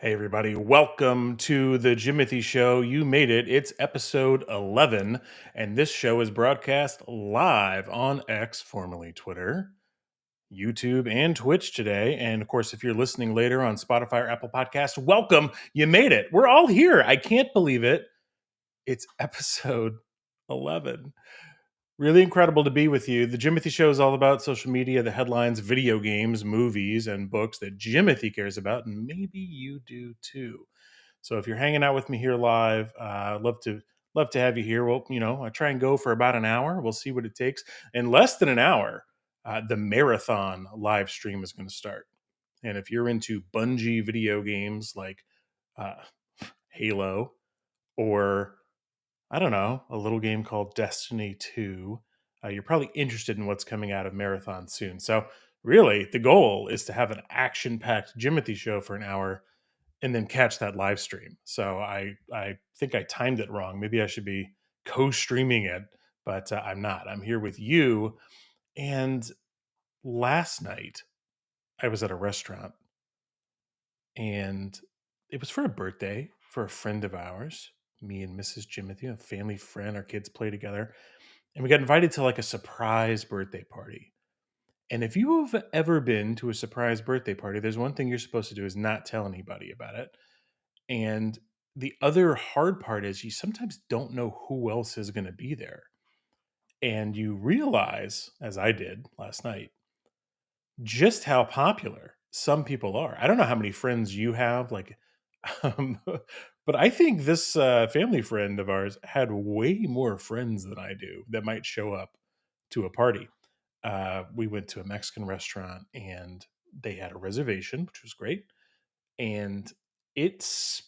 Hey, everybody. Welcome to the Jimothy Show. You made it. It's episode 11, and this show is broadcast live on X, formerly Twitter, YouTube, and Twitch today. And of course, if you're listening later on Spotify or Apple Podcast, welcome. You made it. We're all here. I can't believe it. It's episode 11. Really incredible to be with you. The Jimothy Show is all about social media, the headlines, video games, movies, and books that Jimothy cares about, and maybe you do too. So if you're hanging out with me here live, love to have you here. Well, I try and go for about an hour. We'll see what it takes. In less than an hour, the marathon live stream is going to start. And if you're into Bungie video games like uh, Halo or I don't know, a little game called Destiny 2. You're probably interested in what's coming out of Marathon soon. So, really, the goal is to have an action packed Jimothy show for an hour and then catch that live stream. So, I think I timed it wrong. Maybe I should be co streaming it, but I'm not. I'm here with you. And last night, I was at a restaurant and it was for a birthday for a friend of ours, me and Mrs. Jimothy, a family friend. Our kids play together and we got invited to like a surprise birthday party. And if you have ever been to a surprise birthday party, there's one thing you're supposed to do is not tell anybody about it. And the other hard part is you sometimes don't know who else is going to be there. And you realize, as I did last night, just how popular some people are. I don't know how many friends you have, like, um, but I think this family friend of ours had way more friends than I do that might show up to a party. We went to a Mexican restaurant and they had a reservation, which was great. And it's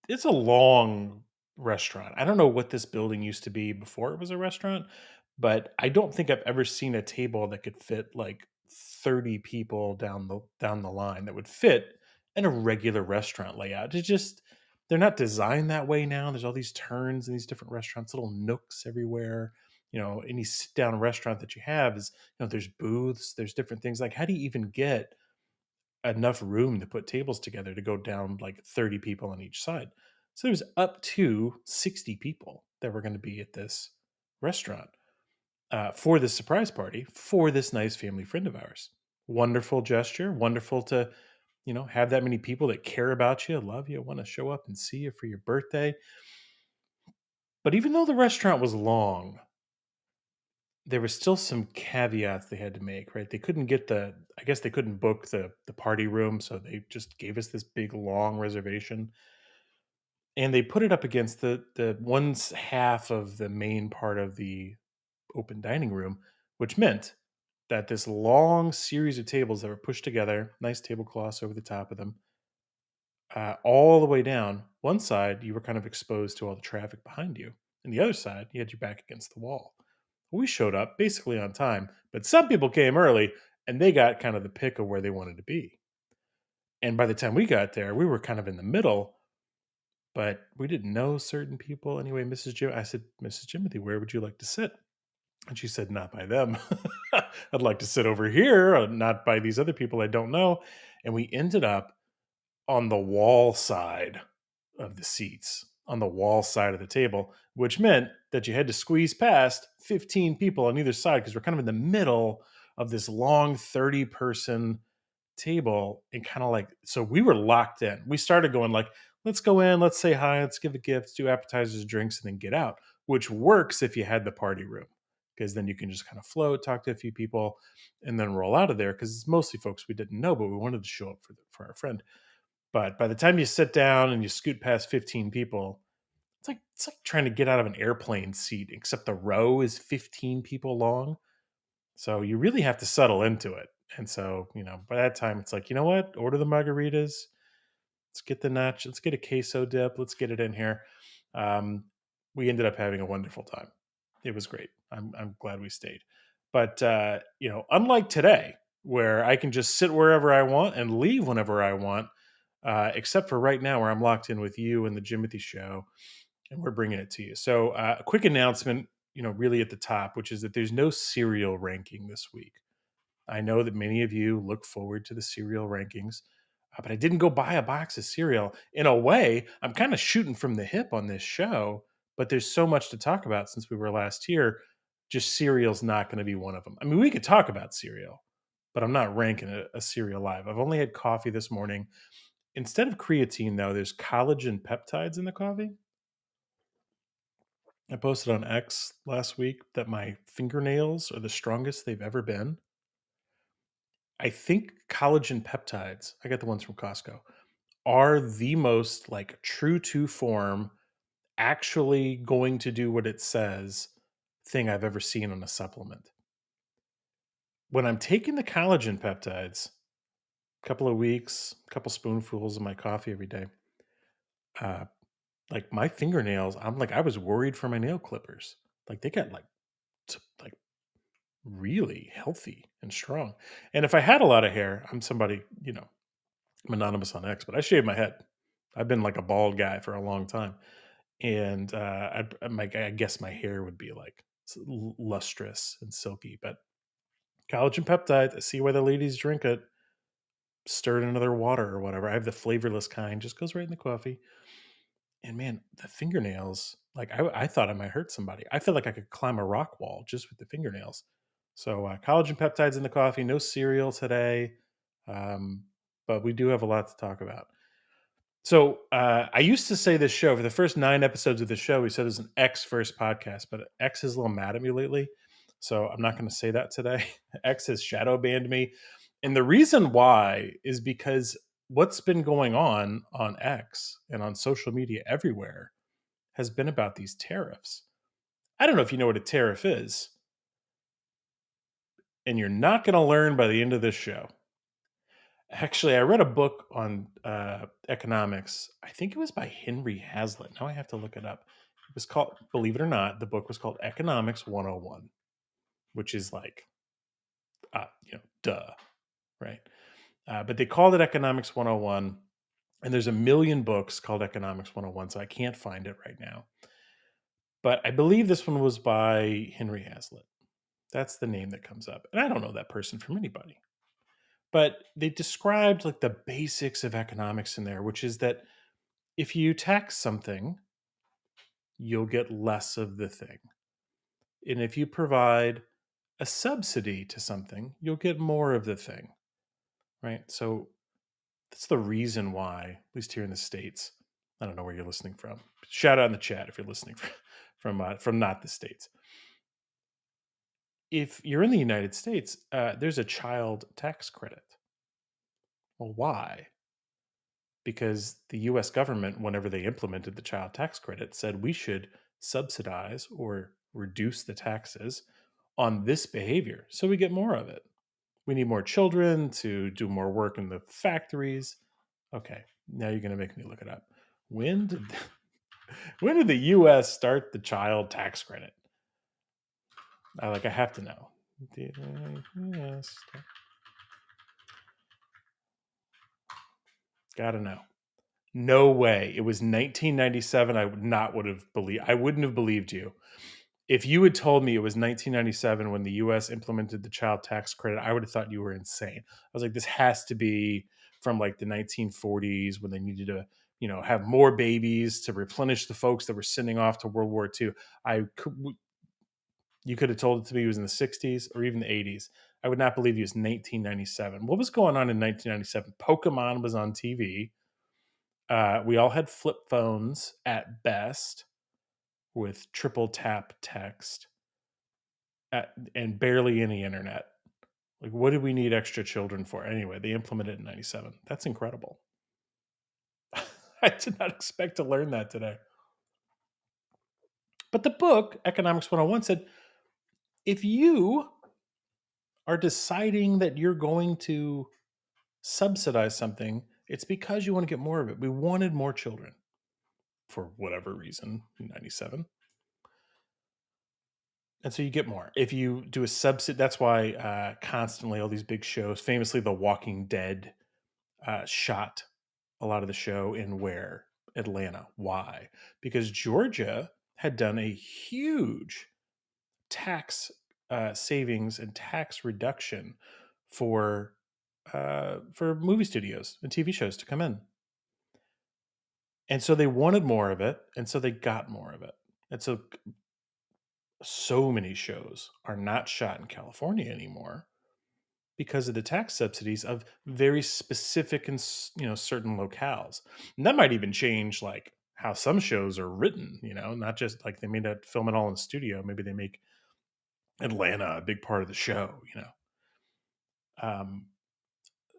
it's a long restaurant. I don't know what this building used to be before it was a restaurant, but I don't think I've ever seen a table that could fit like 30 people down the line that would fit in a regular restaurant layout. It's just they're not designed that way now. There's all these turns in these different restaurants, little nooks everywhere. Any sit down restaurant that you have is, there's booths, there's different things. Like, how do you even get enough room to put tables together to go down like 30 people on each side? So there's up to 60 people that were going to be at this restaurant for this surprise party for this nice family friend of ours. Wonderful gesture. Wonderful to, have that many people that care about you, love you, want to show up and see you for your birthday. But even though the restaurant was long, there was still some caveats they had to make, right? They couldn't get I guess they couldn't book the party room, so they just gave us this big long reservation. and they put it up against the half of the main part of the open dining room, which meant that this long series of tables that were pushed together, nice tablecloths over the top of them, all the way down. One side, you were kind of exposed to all the traffic behind you, and the other side, you had your back against the wall. We showed up basically on time, but some people came early and they got kind of the pick of where they wanted to be. And by the time we got there, we were kind of in the middle, but we didn't know certain people. Anyway, I said, Mrs. Jimothy, where would you like to sit? And she said, not by them. I'd like to sit over here, not by these other people I don't know. And we ended up on the wall side of the seats, on the wall side of the table, which meant that you had to squeeze past 15 people on either side because we're kind of in the middle of this long 30-person table, and kind of like, so we were locked in. We started going like, let's go in, let's say hi, let's give a gift, do appetizers, drinks, and then get out, which works if you had the party room, because then you can just kind of float, talk to a few people, and then roll out of there, because it's mostly folks we didn't know, but we wanted to show up for our friend. But by the time you sit down and you scoot past 15 people, it's like trying to get out of an airplane seat, except the row is 15 people long. So you really have to settle into it. And so, by that time, it's like, you know what? Order the margaritas. Let's get the natch. Let's get a queso dip. Let's get it in here. Um, we ended up having a wonderful time. It was great. I'm glad we stayed. But unlike today, where I can just sit wherever I want and leave whenever I want, except for right now, where I'm locked in with you and the Jimothy show, and we're bringing it to you. So, a quick announcement, really at the top, which is that there's no cereal ranking this week. I know that many of you look forward to the cereal rankings, but I didn't go buy a box of cereal. In a way, I'm kind of shooting from the hip on this show, but there's so much to talk about since we were last here. Just cereal's not going to be one of them. I mean, we could talk about cereal, but I'm not ranking a cereal live. I've only had coffee this morning. Instead of creatine, though, there's collagen peptides in the coffee. I posted on X last week that my fingernails are the strongest they've ever been. I think collagen peptides, I got the ones from Costco, are the most like true to form, actually going to do what it says thing I've ever seen on a supplement. When I'm taking the collagen peptides, a couple of weeks, a couple spoonfuls of my coffee every day, uh, like my fingernails, I'm like, I was worried for my nail clippers. Like they got like really healthy and strong. And if I had a lot of hair, I'm somebody, I'm anonymous on X, but I shave my head. I've been like a bald guy for a long time, and I guess my hair would be like lustrous and silky. But collagen peptides, I see why the ladies drink it. Stir it in another water or whatever. I have the flavorless kind, just goes right in the coffee. And man, the fingernails, like I thought I might hurt somebody. I feel like I could climb a rock wall just with the fingernails. So collagen peptides in the coffee, no cereal today, um, but we do have a lot to talk about. So I used to say this show for the first 9 episodes of the show. We said it was an X first podcast, but X is a little mad at me lately, so I'm not going to say that today. X has shadow banned me, and the reason why is because what's been going on X and on social media everywhere has been about these tariffs. I don't know if you know what a tariff is, and you're not going to learn by the end of this show. Actually, I read a book on economics. I think it was by Henry Hazlitt. Now I have to look it up. It was called, believe it or not, the book was called Economics 101, which is like, duh, right? But they called it Economics 101, and there's a million books called Economics 101, so I can't find it right now. But I believe this one was by Henry Hazlitt. That's the name that comes up. And I don't know that person from anybody. But they described like the basics of economics in there, which is that if you tax something, you'll get less of the thing. And if you provide a subsidy to something, you'll get more of the thing, right? So that's the reason why, at least here in the States, I don't know where you're listening from. Shout out in the chat if you're listening from not the States. If you're in the United States, there's a child tax credit. Well, why? because the US government, whenever they implemented the child tax credit, said we should subsidize or reduce the taxes on this behavior so we get more of it. We need more children to do more work in the factories. Okay, now you're going to make me look it up. When did when did the US start the child tax credit? I have to know. Did the US gotta know. No way. It was 1997. I wouldn't have believed you. If you had told me it was 1997 when the US implemented the child tax credit, I would have thought you were insane. I was like, this has to be from like the 1940s when they needed to, have more babies to replenish the folks that were sending off to World War II. You could have told it to me it was in the 60s or even the 80s. I would not believe it was 1997. What was going on in 1997? Pokemon was on TV. We all had flip phones at best with triple tap text and barely any internet. Like, what did we need extra children for? Anyway, they implemented it in 97. That's incredible. I did not expect to learn that today. But the book, Economics 101, said if you are deciding that you're going to subsidize something, it's because you want to get more of it. We wanted more children for whatever reason in 97. And so you get more. If you do a subsidy, that's why constantly all these big shows, famously The Walking Dead, shot a lot of the show in where? Atlanta. Why? Because Georgia had done a huge tax savings and tax reduction for movie studios and TV shows to come in. And so they wanted more of it, and so they got more of it. And so many shows are not shot in California anymore because of the tax subsidies of very specific and certain locales. And that might even change like how some shows are written, not just like they may not film it all in the studio. Maybe they make Atlanta a big part of the show. Um,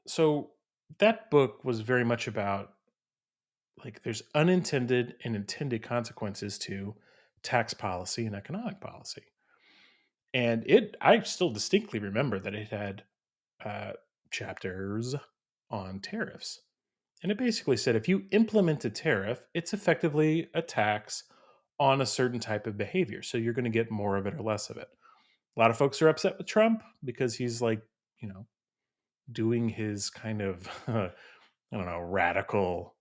so that book was very much about like there's unintended and intended consequences to tax policy and economic policy. And I still distinctly remember that it had uh, chapters on tariffs. And it basically said if you implement a tariff, it's effectively a tax on a certain type of behavior. So you're going to get more of it or less of it. A lot of folks are upset with Trump because he's like, you know, doing his kind of, I don't know, radical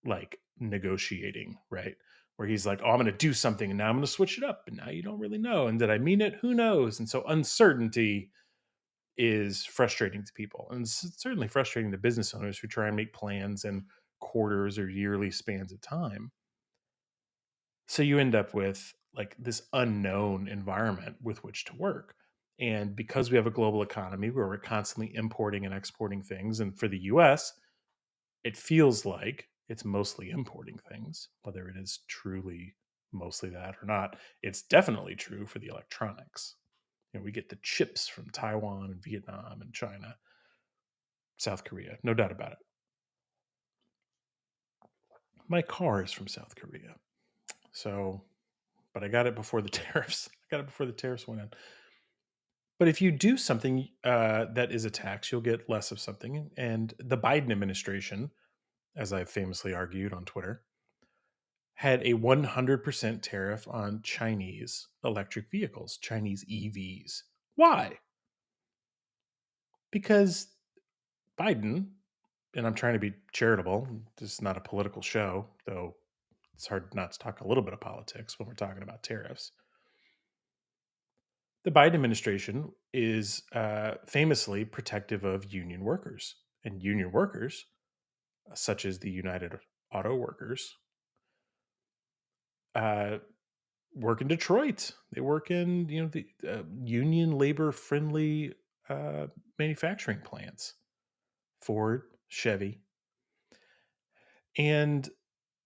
like negotiating, right? Where he's like, oh, I'm going to do something and now I'm going to switch it up. And now you don't really know. And did I mean it? Who knows? And so uncertainty is frustrating to people. And it's certainly frustrating to business owners who try and make plans in quarters or yearly spans of time. So you end up with like this unknown environment with which to work. And because we have a global economy where we're constantly importing and exporting things, and for the US, it feels like it's mostly importing things, whether it is truly mostly that or not. It's definitely true for the electronics. We get the chips from Taiwan and Vietnam and China, South Korea, no doubt about it. My car is from South Korea. So, but I got it before the tariffs. I got it before the tariffs went in. But if you do something that is a tax, you'll get less of something. And the Biden administration, as I've famously argued on Twitter, had a 100% tariff on Chinese electric vehicles, Chinese EVs. Why? Because Biden, and I'm trying to be charitable, this is not a political show, though it's hard not to talk a little bit of politics when we're talking about tariffs. The Biden administration is famously protective of union workers, and union workers, such as the United Auto Workers, uh, work in Detroit. They work in the union labor friendly uh, manufacturing plants, Ford, Chevy, and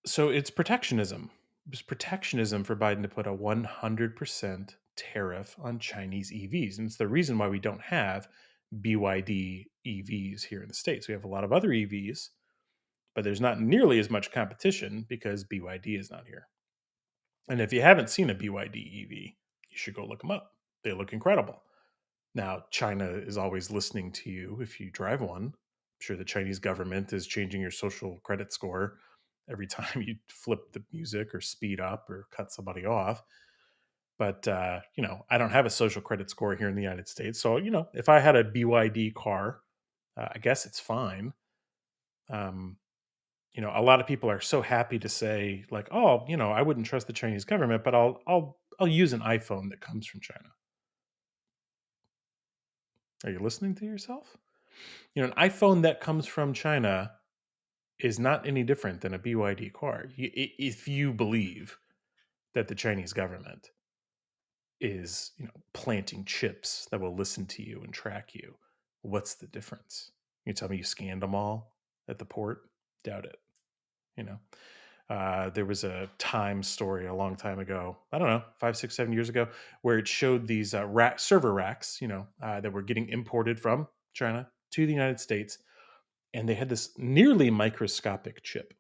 so it's protectionism. It's protectionism for Biden to put a 100% tariff on Chinese EVs. And it's the reason why we don't have BYD EVs here in the States. We have a lot of other EVs, but there's not nearly as much competition because BYD is not here. And if you haven't seen a BYD EV, you should go look them up. They look incredible. Now, China is always listening to you if you drive one. I'm sure the Chinese government is changing your social credit score every time you flip the music or speed up or cut somebody off. But I don't have a social credit score here in the United States, so if I had a BYD car, I guess it's fine. Um, a lot of people are so happy to say like, "Oh, I wouldn't trust the Chinese government, but I'll use an iPhone that comes from China." Are you listening to yourself? An iPhone that comes from China is not any different than a BYD car. If you believe that the Chinese government is, planting chips that will listen to you and track you, what's the difference? You tell me you scanned them all at the port? Doubt it. You know, there was a Time story a long time ago. I don't know, 5, 6, 7 years ago, where it showed these server racks, that were getting imported from China to the United States, and they had this nearly microscopic chip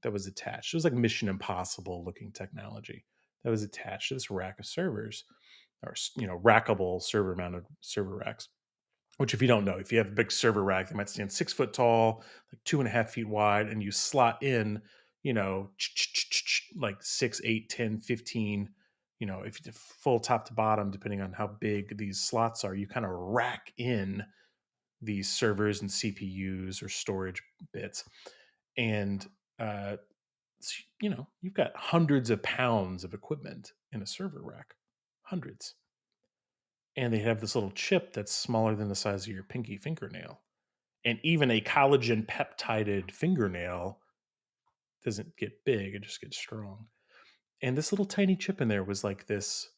that was attached. It was like Mission Impossible looking technology that was attached to this rack of servers, or rackable server mounted server racks. Which, if you don't know, if you have a big server rack, they might stand 6 foot tall, like 2.5 feet wide, and you slot in, like 6, 8, 10, 15. If you full top to bottom, depending on how big these slots are, you kind of rack in these servers and CPUs or storage bits. And uh, you've got hundreds of pounds of equipment in a server rack, hundreds. And they have this little chip that's smaller than the size of your pinky fingernail. And even a collagen peptided fingernail doesn't get big, it just gets strong. And this little tiny chip in there was like this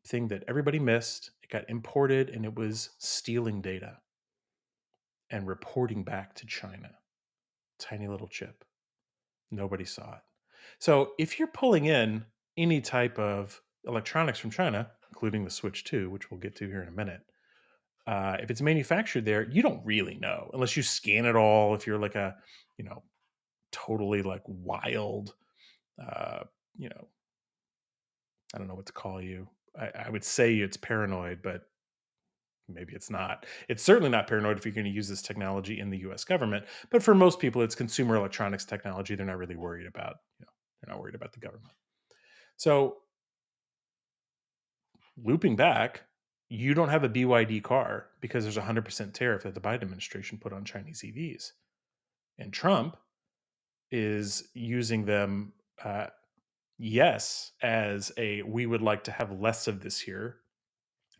thing that everybody missed. It got imported and it was stealing data and reporting back to China. Tiny little chip. Nobody saw it. So if you're pulling in any type of electronics from China, including the Switch 2, which we'll get to here in a minute, if it's manufactured there, you don't really know unless you scan it all. If you're like a, you know, totally like wild, uh, you know, I don't know what to call you. I would say it's paranoid, but maybe it's not. It's certainly not paranoid if you're going to use this technology in the U.S. government. But for most people, it's consumer electronics technology. They're not really worried about, they're not worried about the government. So looping back, you don't have a BYD car because there's a 100% tariff that the Biden administration put on Chinese EVs. And Trump is using them, yes, as a we would like to have less of this here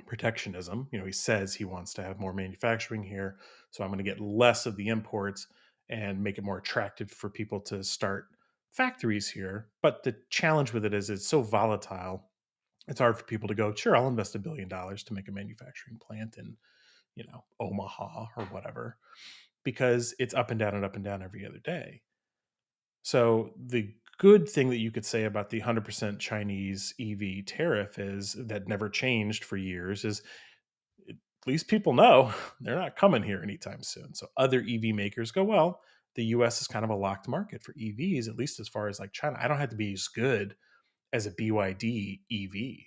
protectionism. He says he wants to have more manufacturing here, so I'm going to get less of the imports and make it more attractive for people to start factories here. But the challenge with it is it's so volatile. It's hard for people to go, sure, I'll invest $1 billion to make a manufacturing plant in, Omaha or whatever, because it's up and down and up and down every other day. So the good thing that you could say about the 100% Chinese EV tariff is that never changed for years is at least people know they're not coming here anytime soon. So other EV makers go, well, the US is kind of a locked market for EVs, at least as far as like China. I don't have to be as good as a BYD EV.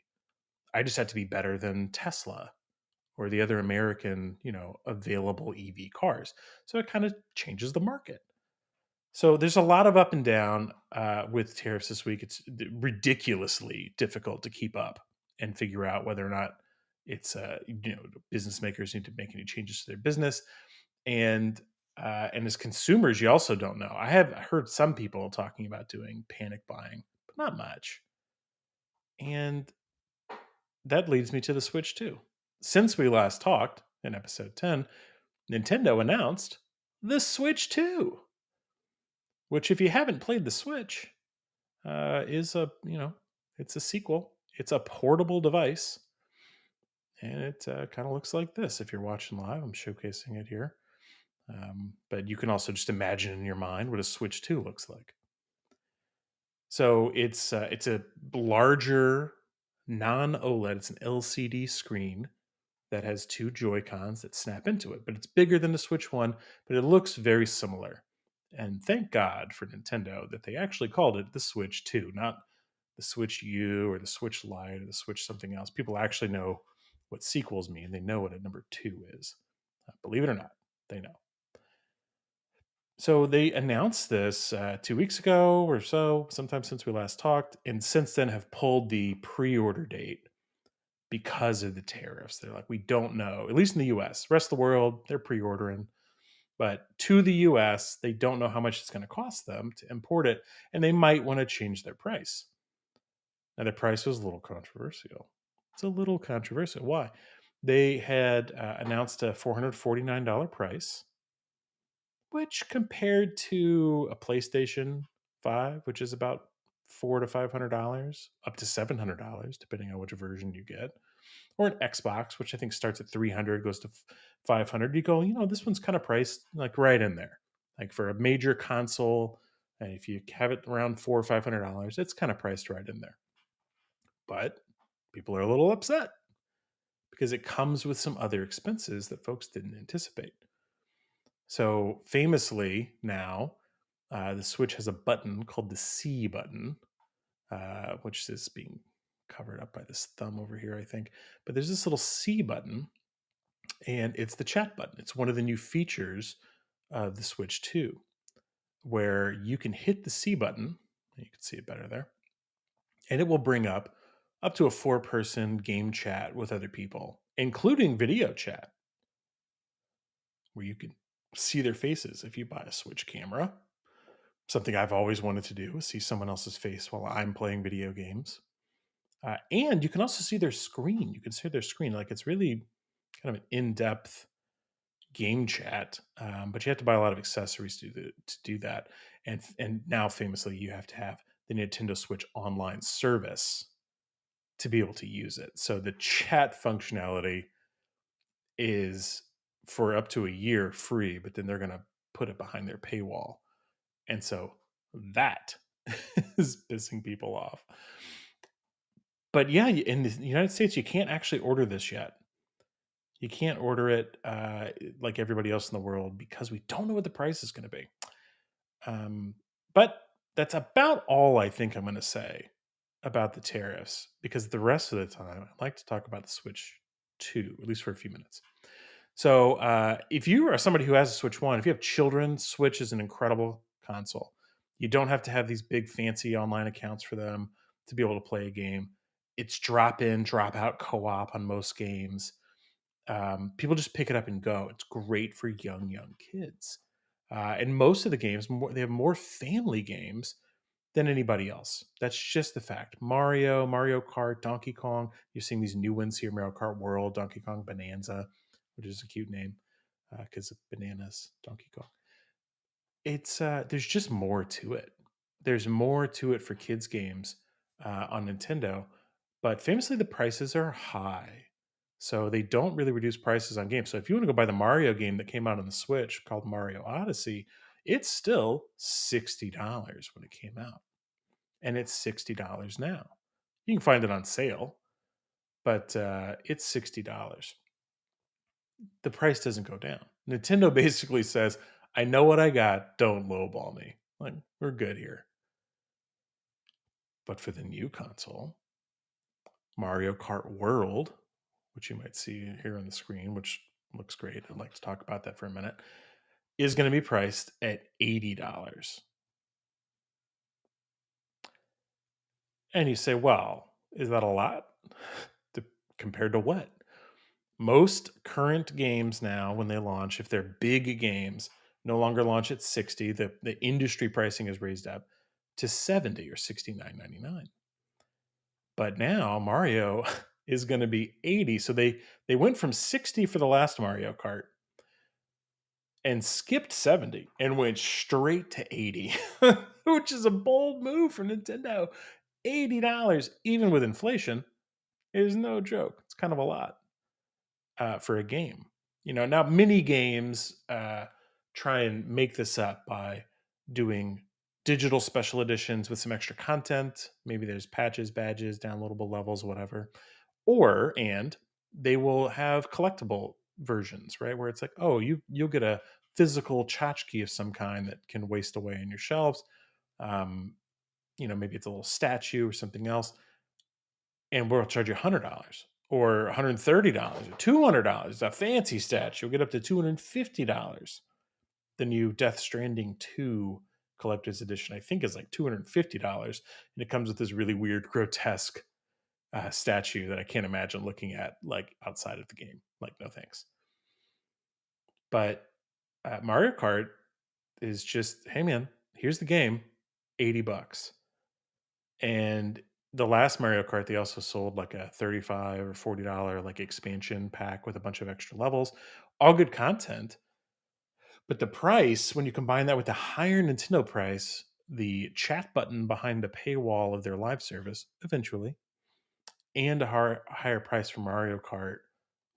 I just have to be better than Tesla or the other American, available EV cars. So it kind of changes the market. So there's a lot of up and down with tariffs this week. It's ridiculously difficult to keep up and figure out whether or not it's business makers need to make any changes to their business, and as consumers, you also don't know. I have heard some people talking about doing panic buying, but not much. And that leads me to the Switch 2. Since we last talked in episode 10, Nintendo announced the Switch 2, which, if you haven't played the Switch, is it's a sequel. It's a portable device, and it kind of looks like this. If you're watching live, I'm showcasing it here. But you can also just imagine in your mind what a Switch 2 looks like. So it's a larger non OLED. It's an LCD screen that has two Joy Cons that snap into it, but it's bigger than the Switch One. But it looks very similar. And thank God for Nintendo that they actually called it the Switch 2, not the Switch U or the Switch Lite or the Switch something else. People actually know what sequels mean. They know what a number two is. Believe it or not, they know. So they announced this 2 weeks ago or so, sometime since we last talked, and since then have pulled the pre-order date because of the tariffs. They're like, we don't know, at least in the US. Rest of the world, they're pre-ordering. But to the US, they don't know how much it's going to cost them to import it, and they might want to change their price. Now, the price was a little controversial. It's a little controversial. Why? They had announced a $449 price, which compared to a PlayStation 5, which is about $400 to $500, up to $700, depending on which version you get, or an Xbox, which I think starts at 300, goes to 500. You go, this one's kind of priced like right in there, like for a major console. And if you have it around $400 or $500, it's kind of priced right in there. But people are a little upset because it comes with some other expenses that folks didn't anticipate. So famously now, the Switch has a button called the C button, which is being covered up by this thumb over here, I think. But there's this little C button, and it's the chat button. It's one of the new features of the Switch 2, where you can hit the C button. You can see it better there, and it will bring up to a 4-person game chat with other people, including video chat, where you can see their faces if you buy a Switch camera. Something I've always wanted to do is see someone else's face while I'm playing video games. And you can also see their screen. You can see their screen. Like it's really kind of an in-depth game chat, but you have to buy a lot of accessories to do that. And now famously, you have to have the Nintendo Switch Online service to be able to use it. So the chat functionality is for up to a year free, but then they're going to put it behind their paywall. And so that is pissing people off. But yeah, in the United States, you can't actually order this yet. You can't order it like everybody else in the world because we don't know what the price is going to be. But that's about all I think I'm going to say about the tariffs because the rest of the time, I'd like to talk about the Switch 2, at least for a few minutes. So, if you are somebody who has a Switch 1, if you have children, Switch is an incredible console. You don't have to have these big fancy online accounts for them to be able to play a game. It's drop in, drop out co op on most games. People just pick it up and go. It's great for young kids. And most of the games, they have more family games than anybody else. That's just the fact. Mario Kart, Donkey Kong. You're seeing these new ones here: Mario Kart World, Donkey Kong Bonanza, which is a cute name because of bananas, Donkey Kong. It's there's just more to it. There's more to it for kids games on Nintendo, but famously the prices are high. So they don't really reduce prices on games. So if you want to go buy the Mario game that came out on the Switch called Mario Odyssey, it's still $60 when it came out. And it's $60 now. You can find it on sale, but it's $60. The price doesn't go down. Nintendo basically says, I know what I got, don't lowball me. Like, we're good here. But for the new console, Mario Kart World, which you might see here on the screen, which looks great. I'd like to talk about that for a minute, is going to be priced at $80. And you say, well, is that a lot? Compared to what? Most current games now, when they launch, if they're big games, no longer launch at 60. The industry pricing is raised up to 70 or 69.99. But now Mario is going to be 80. So they went from 60 for the last Mario Kart and skipped 70 and went straight to 80, which is a bold move for Nintendo. $80, even with inflation, is no joke. It's kind of a lot for a game. Now mini games try and make this up by doing digital special editions with some extra content. Maybe there's patches, badges, downloadable levels, whatever. And they will have collectible versions, right? Where it's like, oh, you'll get a physical tchotchke of some kind that can waste away in your shelves. Um, maybe it's a little statue or something else, and we'll charge you $100 or $130 or $200. A fancy statue will get up to $250. The new Death Stranding 2 collector's edition, I think, is like $250, and it comes with this really weird, grotesque statue that I can't imagine looking at like outside of the game. Like, no thanks. But Mario Kart is just, hey man, here's the game, $80. And the last Mario Kart, they also sold like a 35 or $40 like expansion pack with a bunch of extra levels, all good content. But the price, when you combine that with the higher Nintendo price, the chat button behind the paywall of their live service, eventually, and a higher price for Mario Kart,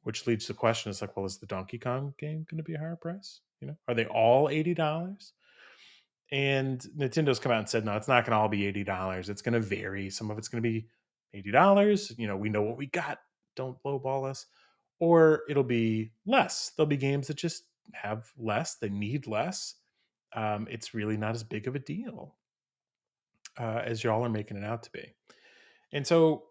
which leads to the question: is like, well, is the Donkey Kong game going to be a higher price? Are they all $80? And Nintendo's come out and said, no, it's not going to all be $80. It's going to vary. Some of it's going to be $80. We know what we got. Don't lowball us. Or it'll be less. There'll be games that just have less. They need less. It's really not as big of a deal as y'all are making it out to be. And so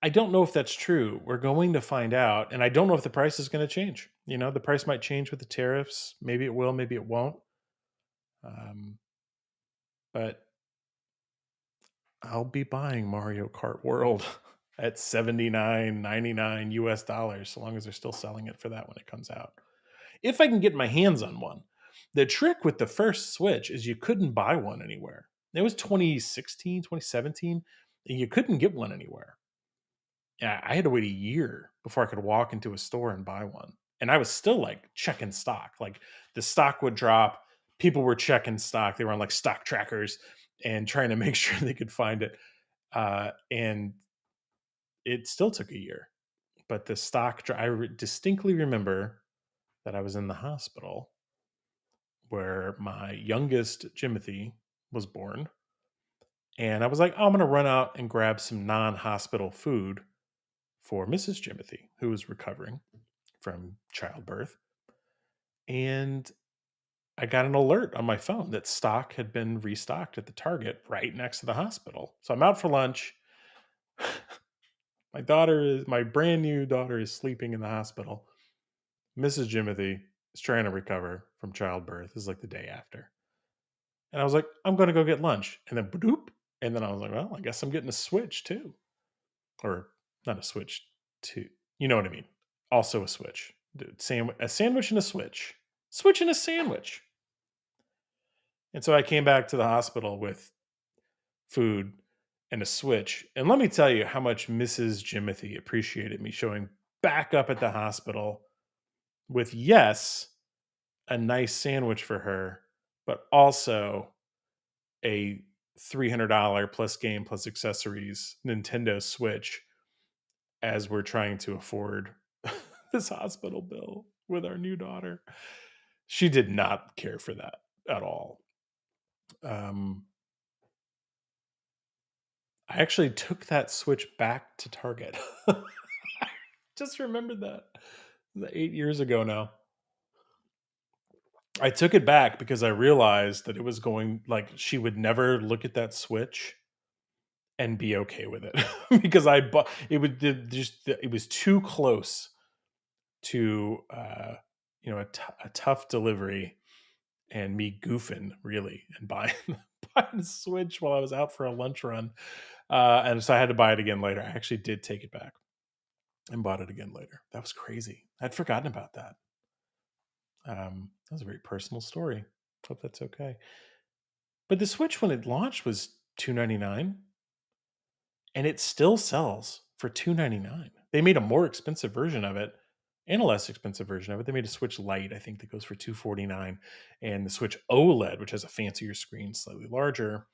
I don't know if that's true. We're going to find out. And I don't know if the price is going to change. The price might change with the tariffs. Maybe it will, maybe it won't. But I'll be buying Mario Kart World at $79.99 US dollars, so long as they're still selling it for that when it comes out. If I can get my hands on one. The trick with the first Switch is you couldn't buy one anywhere. It was 2016, 2017, and you couldn't get one anywhere. Yeah, I had to wait a year before I could walk into a store and buy one. And I was still like checking stock. Like the stock would drop, people were checking stock. They were on like stock trackers and trying to make sure they could find it. And it still took a year. But the distinctly remember that I was in the hospital where my youngest Jimothy was born. And I was like, oh, I'm going to run out and grab some non hospital food for Mrs. Jimothy, who was recovering from childbirth. And I got an alert on my phone that stock had been restocked at the Target right next to the hospital. So I'm out for lunch. My brand new daughter is sleeping in the hospital. Mrs. Jimothy is trying to recover from childbirth. This is like the day after. And I was like, I'm going to go get lunch. And then, boop. And then I was like, well, I guess I'm getting a Switch too. Or not a Switch, too. You know what I mean? Also a Switch. Dude, a sandwich and a Switch. Switch and a sandwich. And so I came back to the hospital with food and a Switch. And let me tell you how much Mrs. Jimothy appreciated me showing back up at the hospital with, yes, a nice sandwich for her, but also a $300 plus game plus accessories Nintendo Switch as we're trying to afford this hospital bill with our new daughter. She did not care for that at all. I actually took that Switch back to Target. Just remembered that 8 years ago now. I took it back because I realized that it was going like she would never look at that Switch and be okay with it because I bought it would just it was too close to a tough delivery and me goofing really and buying buying the Switch while I was out for a lunch run, and so I had to buy it again later. I actually did take it back and bought it again later. That was crazy. I'd forgotten about that. That was a very personal story. Hope that's okay. But the Switch when it launched was $299, and it still sells for $299. They made a more expensive version of it and a less expensive version of it. They made a Switch Lite, I think, that goes for $249, and the Switch OLED, which has a fancier screen, slightly larger,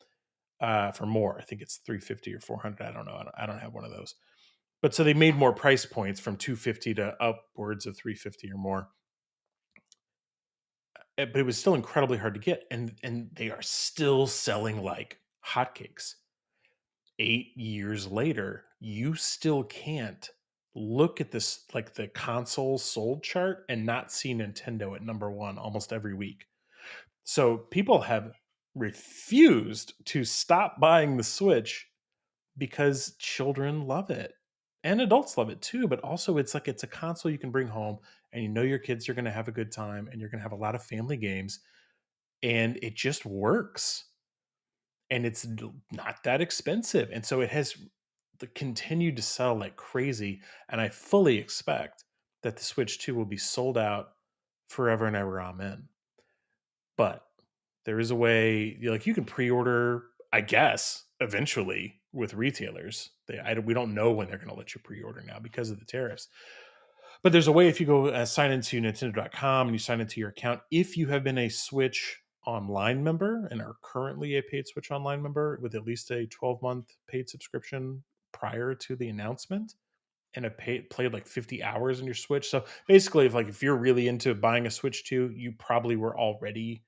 for more. I think it's 350 or 400. I don't know. I don't have one of those. But so they made more price points from 250 to upwards of 350 or more. But it was still incredibly hard to get, and they are still selling like hotcakes. 8 years later, you still can't look at this, like the console sold chart, and not see Nintendo at number one almost every week. So people have refused to stop buying the Switch because children love it and adults love it too. But also, it's like it's a console you can bring home, and you know your kids are going to have a good time, and you're going to have a lot of family games, and it just works. And it's not that expensive, and so it has continued to sell like crazy. And I fully expect that the Switch 2 will be sold out forever and ever. Amen. But there is a way, like you can pre-order, I guess, eventually with retailers. We don't know when they're going to let you pre-order now because of the tariffs. But there's a way, if you go sign into Nintendo.com and you sign into your account, if you have been a Switch Online member and are currently a paid Switch Online member with at least a 12-month paid subscription prior to the announcement, and have played like 50 hours on your Switch. So basically, if you're really into buying a Switch 2, you probably were already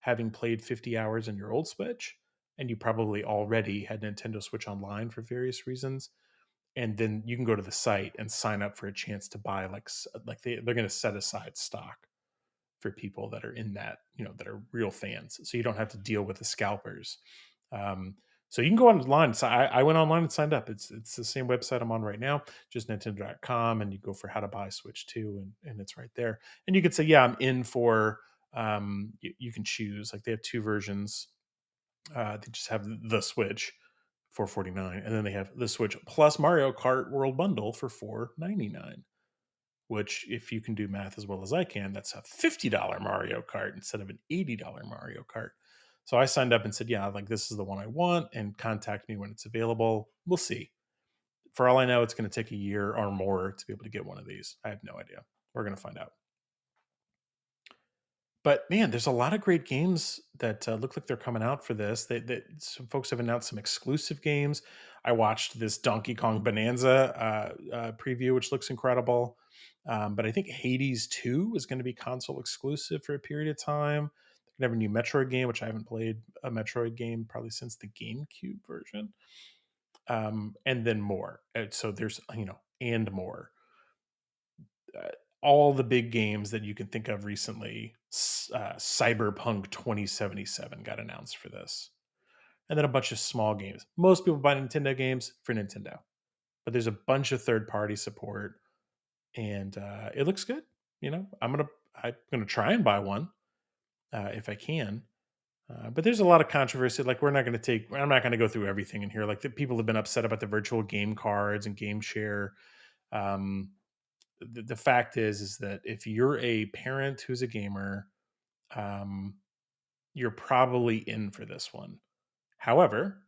having played 50 hours on your old Switch, and you probably already had Nintendo Switch Online for various reasons. And then you can go to the site and sign up for a chance to buy like they're going to set aside stock for people that are in that, that are real fans, so you don't have to deal with the scalpers. um, so you can go online. So I went online and signed up. It's the same website I'm on right now, just nintendo.com, and you go for how to buy Switch 2, and it's right there. And you could say, yeah, I'm in for, you can choose, like they have two versions. They just have the Switch, 449, and then they have the Switch plus Mario Kart World Bundle for 499. Which, if you can do math as well as I can, that's a $50 Mario Kart instead of an $80 Mario Kart. So I signed up and said, yeah, like this is the one I want, and contact me when it's available. We'll see. For all I know, it's going to take a year or more to be able to get one of these. I have no idea. We're going to find out. But man, there's a lot of great games that look like they're coming out for this. Some folks have announced some exclusive games. I watched this Donkey Kong Bonanza preview, which looks incredible. But I think Hades 2 is going to be console exclusive for a period of time. They're going to have a new Metroid game, which I haven't played a Metroid game probably since the GameCube version. And then more. So there's, and more. uh, all the big games that you can think of recently. Cyberpunk 2077 got announced for this, and then a bunch of small games. Most people buy Nintendo games for Nintendo, but there's a bunch of third party support, and it looks good. I'm gonna try and buy one if I can. But there's a lot of controversy. Like, I'm not gonna go through everything in here. Like, the people have been upset about the virtual game cards and game share. Um, the fact is that if you're a parent who's a gamer, um, you're probably in for this one. However,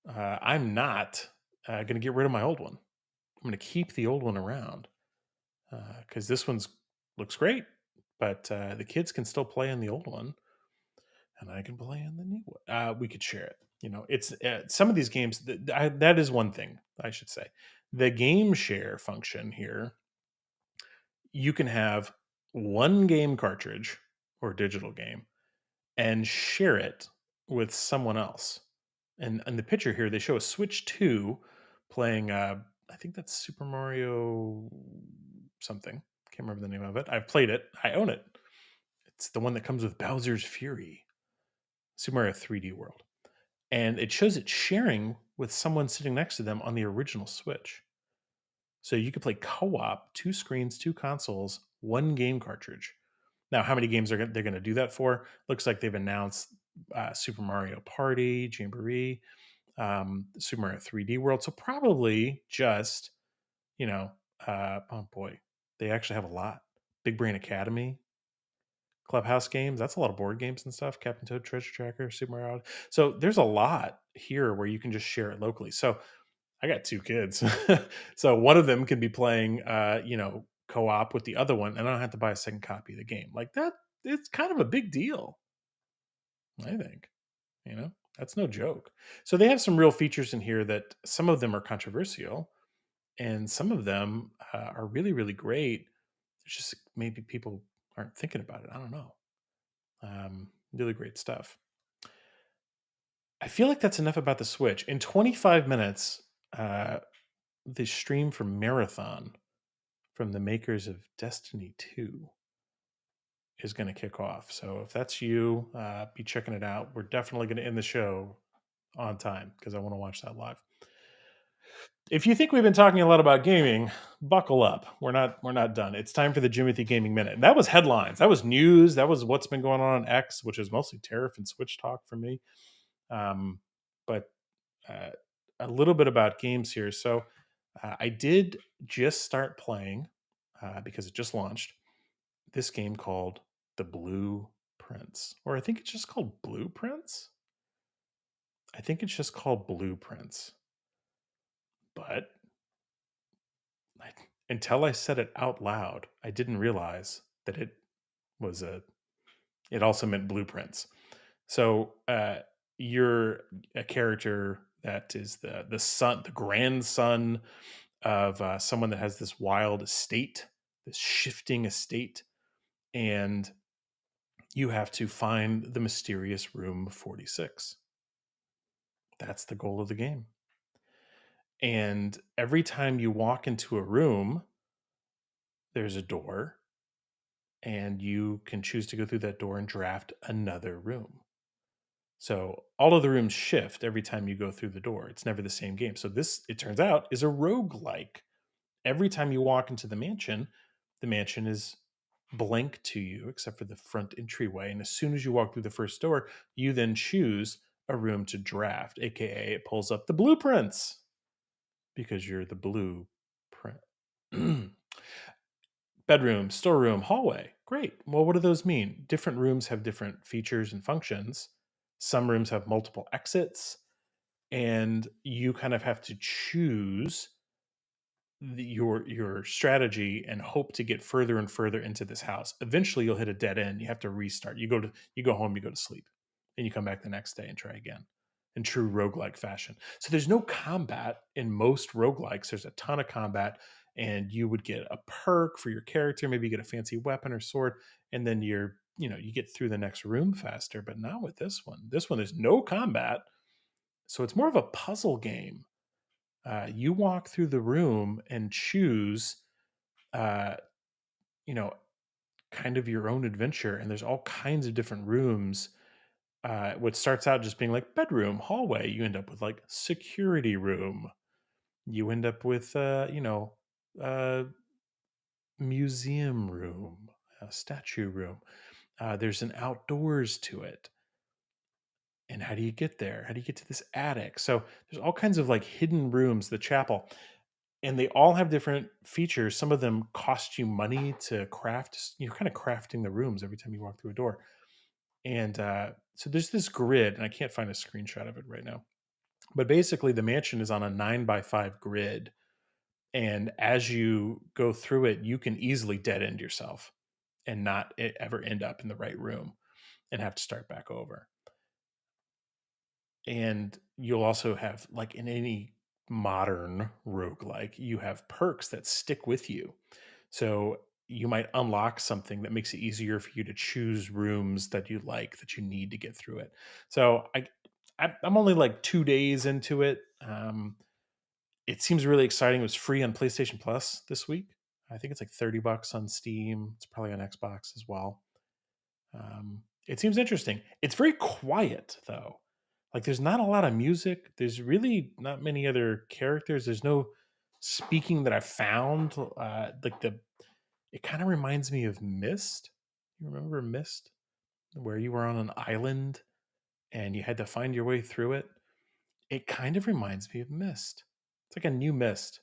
I'm not going to get rid of my old one. I'm going to keep the old one around because this one's looks great, but the kids can still play on the old one, and I can play on the new one. We could share it. It's some of these games. That is one thing I should say. The game share function here, you can have one game cartridge or digital game and share it with someone else. And in the picture here, they show a Switch 2 playing, I think that's Super Mario something. Can't remember the name of it. I've played it. I own it. It's the one that comes with Bowser's Fury, Super Mario 3D World. And it shows it sharing with someone sitting next to them on the original Switch. So you could play co-op, two screens, two consoles, one game cartridge. Now, how many games they're going to do that for? Looks like they've announced Super Mario Party, Jamboree, Super Mario 3D World. So probably just, you know, oh boy, they actually have a lot. Big Brain Academy, Clubhouse games. That's a lot of board games and stuff. Captain Toad Treasure Tracker, Super Mario. So there's a lot here where you can just share it locally. So I got two kids. So one of them can be playing, co-op with the other one, and I don't have to buy a second copy of the game. Like that, it's kind of a big deal, I think. That's no joke. So they have some real features in here that some of them are controversial, and some of them are really, really great. It's just maybe people aren't thinking about it. I don't know. Really great stuff. I feel like that's enough about the Switch. In 25 minutes, the stream for Marathon from the makers of Destiny 2 is going to kick off. So if that's you, be checking it out. We're definitely going to end the show on time because I want to watch that live. If you think we've been talking a lot about gaming, buckle up. We're not done. It's time for the Jimothy Gaming Minute. And that was headlines. That was news. That was what's been going on X, which is mostly tariff and Switch talk for me. But uh, a little bit about games here. So I did just start playing because it just launched this game called The Blue Prince, or I think it's just called Blueprints. I think it's just called Blueprints. But I, until I said it out loud, I didn't realize that was a. It also meant blueprints. So you're a character that is the son, the grandson of someone that has this wild estate, this shifting estate, and you have to find the mysterious room 46. That's the goal of the game. And every time you walk into a room, there's a door, and you can choose to go through that door and draft another room. So all of the rooms shift every time you go through the door. It's never the same game. So this, it turns out, is a roguelike. Every time you walk into the mansion is blank to you except for the front entryway. And as soon as you walk through the first door, you then choose a room to draft, aka it pulls up the blueprints because you're the blueprint. Bedroom, storeroom, hallway. Great. Well, what do those mean? Different rooms have different features and functions. Some rooms have multiple exits, and you kind of have to choose your strategy and hope to get further and further into this house. Eventually, you'll hit a dead end. You have to restart. You go home, you go to sleep, and you come back the next day and try again in true roguelike fashion. So there's no combat in most roguelikes. There's a ton of combat, and you would get a perk for your character. Maybe you get a fancy weapon or sword, and then you get through the next room faster. But not with this one. This one, there's no combat, so it's more of a puzzle game. You walk through the room and choose, uh, you know, kind of your own adventure. And there's all kinds of different rooms. What starts out just being like bedroom, hallway, you end up with like security room. You end up with, uh, museum room, a statue room. There's an outdoors to it. And how do you get there? How do you get to this attic? So there's all kinds of like hidden rooms, the chapel, and they all have different features. Some of them cost you money to craft. You're kind of crafting the rooms every time you walk through a door. And so there's this grid, and I can't find a screenshot of it right now. But basically, the mansion is on a 9x5 grid. And as you go through it, you can easily dead end yourself and not ever end up in the right room and have to start back over. And you'll also have, like in any modern roguelike, you have perks that stick with you. So you might unlock something that makes it easier for you to choose rooms that you like, that you need to get through it. So I'm only like 2 days into it. It seems really exciting. It was free on PlayStation Plus this week. I think it's like $30 on Steam. It's probably on Xbox as well. It seems interesting. It's very quiet though. Like there's not a lot of music. There's really not many other characters. There's no speaking that I found. It kind of reminds me of Mist. You remember Mist, where you were on an island and you had to find your way through it? It kind of reminds me of Mist. It's like a new Mist.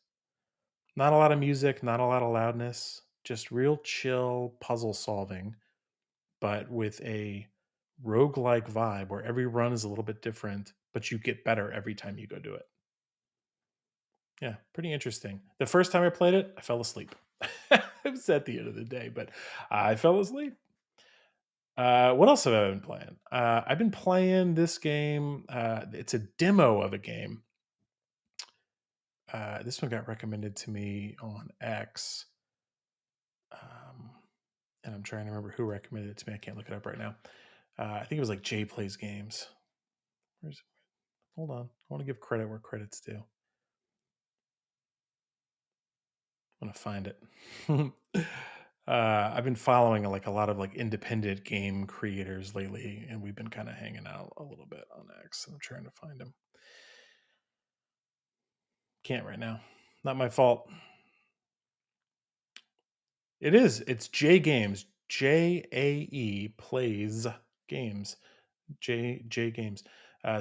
Not a lot of music, not a lot of loudness, just real chill puzzle solving, but with a roguelike vibe where every run is a little bit different, but you get better every time you go do it. Yeah, pretty interesting. The first time I played it, I fell asleep. It was at the end of the day, but I fell asleep. What else have I been playing? I've been playing this game. It's a demo of a game. This one got recommended to me on X. Um, and I'm trying to remember who recommended it to me. I can't look it up right now. I think it was like Jay Plays Games. Where's Hold on. I want to give credit where credit's due. I'm gonna find it. I've been following like a lot of like independent game creators lately, and we've been kind of hanging out a little bit on X. I'm trying to find him. Can't right now. Not my fault. It is. It's J Games. JAE plays games. J Games.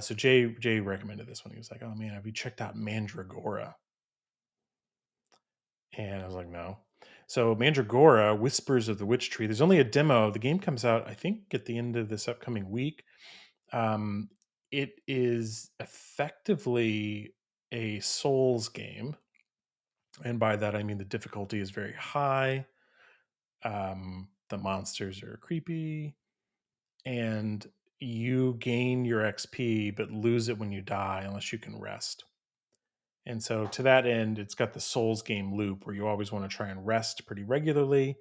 So Jay recommended this one. He was like, "Oh man, have you checked out Mandragora?" And I was like, "No." So Mandragora, Whispers of the Witch Tree. There's only a demo. The game comes out, I think, at the end of this upcoming week. Um, it is effectively a Souls game, and by that I mean the difficulty is very high. The monsters are creepy, and you gain your XP but lose it when you die unless you can rest. And so to that end, it's got the Souls game loop where you always want to try and rest pretty regularly,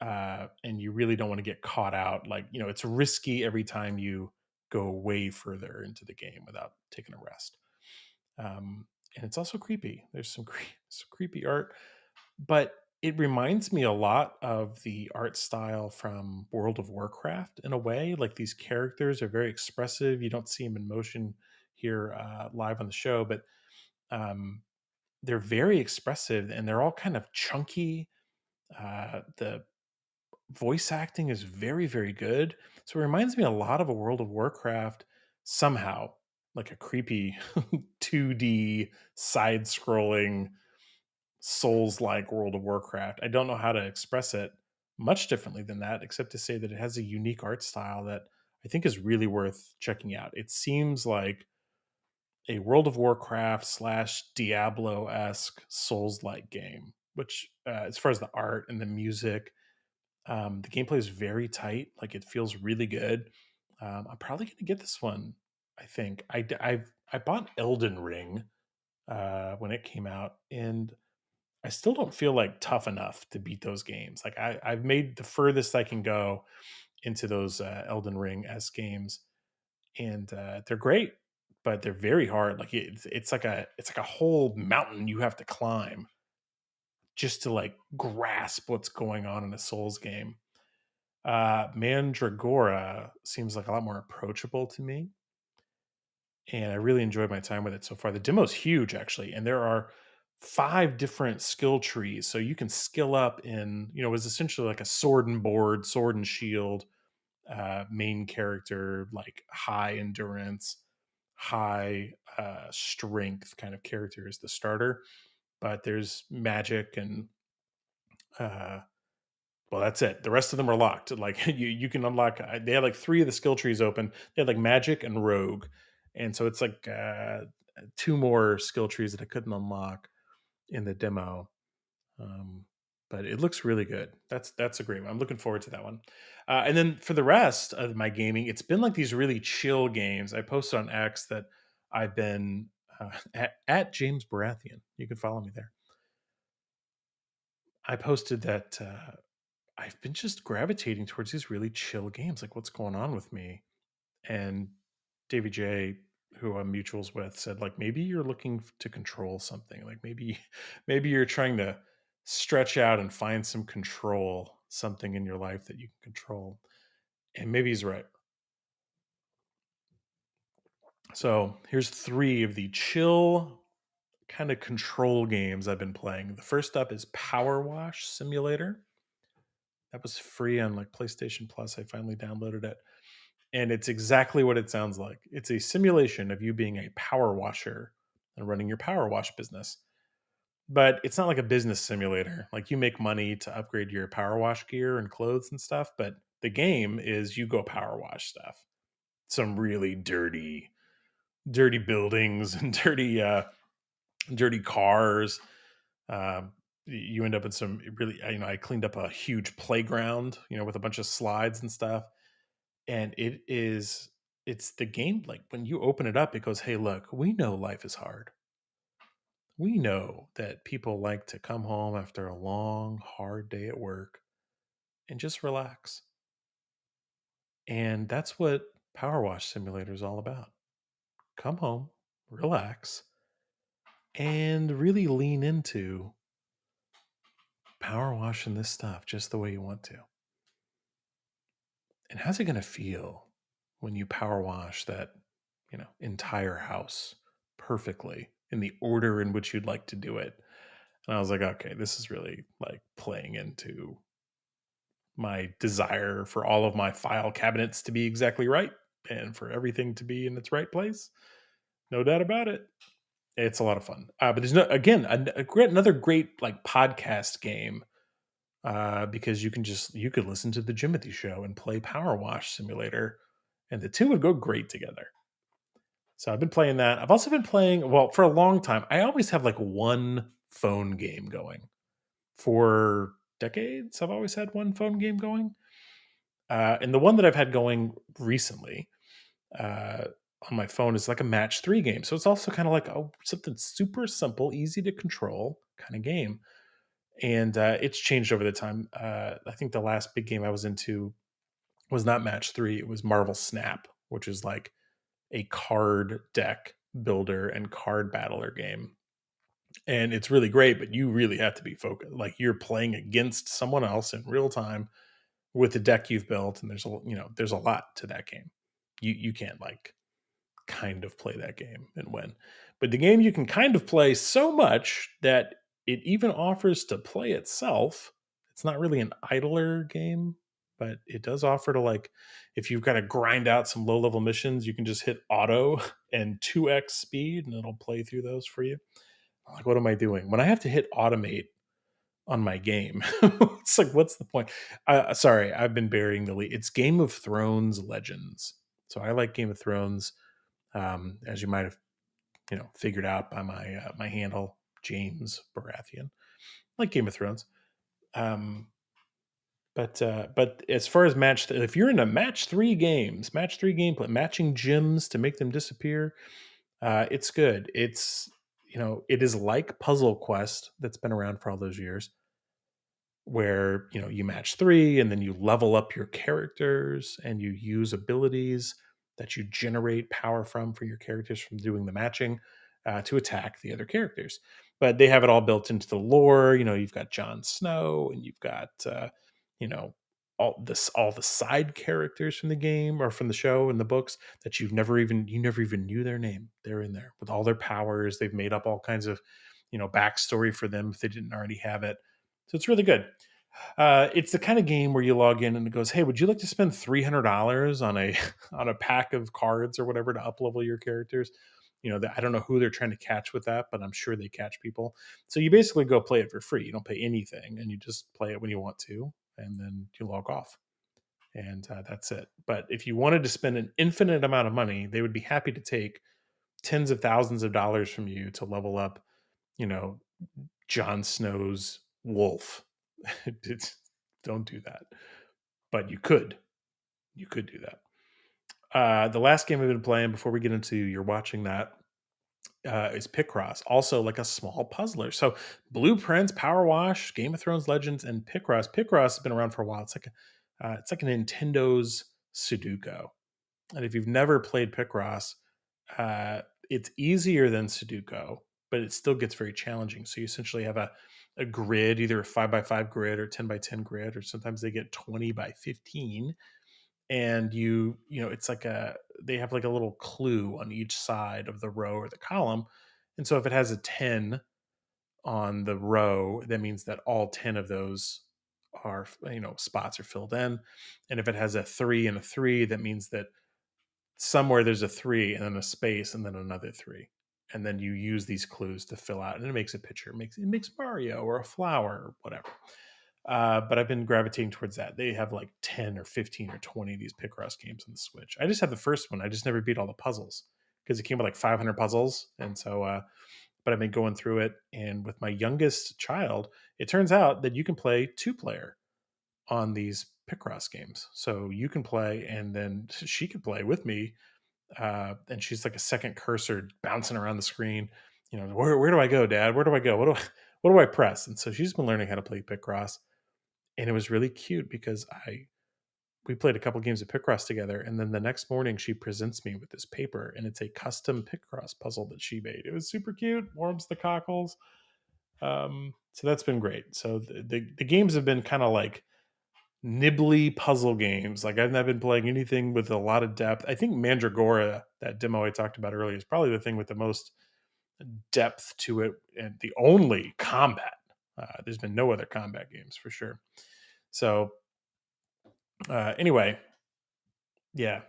and you really don't want to get caught out. Like, it's risky every time you go way further into the game without taking a rest. And it's also creepy. There's some creepy art, but it reminds me a lot of the art style from World of Warcraft in a way. Like these characters are very expressive. You don't see them in motion here live on the show, but um, they're very expressive and they're all kind of chunky. The voice acting is very, very good. So it reminds me a lot of a World of Warcraft somehow, like a creepy 2D side scrolling Souls like World of Warcraft. I don't know how to express it much differently than that, except to say that it has a unique art style that I think is really worth checking out. It seems like a World of Warcraft slash Diablo esque Souls like game, which, as far as the art and the music, the gameplay is very tight. Like it feels really good. I'm probably going to get this one. I think I bought Elden Ring when it came out, and I still don't feel like tough enough to beat those games. Like I've made the furthest I can go into those Elden Ring s games, and they're great, but they're very hard. Like it's like a whole mountain you have to climb just to like grasp what's going on in a Souls game. Mandragora seems like a lot more approachable to me, and I really enjoyed my time with it so far. The demo's huge, actually, and there are 5 different skill trees, so you can skill up in. It's essentially like a sword and board, sword and shield, main character, like high endurance, high strength kind of character is the starter. But there's magic and uh, well, that's it. The rest of them are locked. Like you can unlock. They had like 3 of the skill trees open. They had like magic and rogue, and so it's like 2 more skill trees that I couldn't unlock in the demo. Um, but it looks really good. That's a great one. I'm looking forward to that one. And then for the rest of my gaming, it's been like these really chill games. I posted on X that I've been at James Baratheon. You can follow me there. I posted that I've been just gravitating towards these really chill games. Like, what's going on with me? And Davy J, who I'm mutuals with, said like maybe you're looking to control something. Like maybe maybe you're trying to stretch out and find some control, something in your life that you can control. And maybe he's right. So here's 3 of the chill kind of control games I've been playing. The first up is Power Wash Simulator. That was free on like PlayStation Plus. I finally downloaded it. And it's exactly what it sounds like. It's a simulation of you being a power washer and running your power wash business. But it's not like a business simulator. Like you make money to upgrade your power wash gear and clothes and stuff, but the game is you go power wash stuff. Some really dirty buildings and dirty cars. Um, you end up in some really, I cleaned up a huge playground, with a bunch of slides and stuff, and it's the game. Like when you open it up, it goes, hey, look, we know life is hard. We know that people like to come home after a long hard day at work and just relax, and that's what Power Wash Simulator is all about. Come home, relax, and really lean into power washing this stuff just the way you want to. And how's it going to feel when you power wash that, entire house perfectly in the order in which you'd like to do it? And I was like, okay, this is really like playing into my desire for all of my file cabinets to be exactly right and for everything to be in its right place. No doubt about it. It's a lot of fun. But there's no, again, another great like podcast game, because you could listen to the Jimothy show and play Power Wash Simulator, and the two would go great together. So I've been playing that. I've also been playing, well, for a long time. I always have like one phone game going. For decades, I've always had one phone game going. And the one that I've had going recently, uh, on my phone is like a match three game. So it's also kind of like something super simple, easy to control kind of game. And it's changed over the time. I think the last big game I was into was not match three, it was Marvel Snap, which is like a card deck builder and card battler game. And it's really great, but you really have to be focused. Like you're playing against someone else in real time with the deck you've built, and there's a lot to that game. You can't like kind of play that game and win. But the game you can kind of play so much that it even offers to play itself. It's not really an idler game, but it does offer to like if you've got to grind out some low level missions, you can just hit auto and 2x speed and it'll play through those for you. I'm like, what am I doing? When I have to hit automate on my game, it's like, what's the point? Sorry, I've been burying the lead. It's Game of Thrones Legends. So I like Game of Thrones, as you might have figured out by my handle, James Baratheon. Like Game of Thrones. Um, but as far as if you're into match three gameplay, matching gems to make them disappear, it's good. It is like Puzzle Quest that's been around for all those years, where you match three and then you level up your characters and you use abilities that you generate power from for your characters from doing the matching, to attack the other characters. But they have it all built into the lore. You've got Jon Snow and you've got you know all the side characters from the game or from the show and the books that you never even knew their name. They're in there with all their powers. They've made up all kinds of backstory for them if they didn't already have it. So it's really good. It's the kind of game where you log in and it goes, "Hey, would you like to spend $300 on a on a pack of cards or whatever to uplevel your characters?" I don't know who they're trying to catch with that, but I'm sure they catch people. So you basically go play it for free. You don't pay anything, and you just play it when you want to, and then you log off, and that's it. But if you wanted to spend an infinite amount of money, they would be happy to take tens of thousands of dollars from you to level up, you know, Jon Snow's wolf. It's, don't do that. But you could. You could do that. The last game I've been playing before we get into you're watching that, is Picross. Also like a small puzzler. So Blueprints, Power Wash, Game of Thrones Legends, and Picross. Picross has been around for a while. It's like a Nintendo's Sudoku. And if you've never played Picross, it's easier than Sudoku, but it still gets very challenging. So you essentially have a grid, either a 5x5 grid or 10x10 grid, or sometimes they get 20x15. And it's like they have like a little clue on each side of the row or the column. And so if it has a 10 on the row, that means that all 10 of those are, spots are filled in. And if it has a 3 and a 3, that means that somewhere there's a 3 and then a space and then another 3, and then you use these clues to fill out and it makes a picture. It makes Mario or a flower or whatever. But I've been gravitating towards that. They have like 10 or 15 or 20 of these Picross games on the Switch. I just have the first one. I just never beat all the puzzles because it came with like 500 puzzles. And so but I've been going through it, and with my youngest child, it turns out that you can play 2-player on these Picross games. So you can play, and then she can play with me, and she's like a second cursor bouncing around the screen. Where do I go, Dad? Where do I go? What do I press? And so she's been learning how to play Picross, and it was really cute because we played a couple games of Picross together, and then the next morning she presents me with this paper, and it's a custom Picross puzzle that she made. It was super cute, warms the cockles. So that's been great. So the games have been kind of like nibbly puzzle games. Like I've not been playing anything with a lot of depth. I think Mandragora, that demo I talked about earlier, is probably the thing with the most depth to it and the only combat. There's been no other combat games for sure. So anyway, yeah,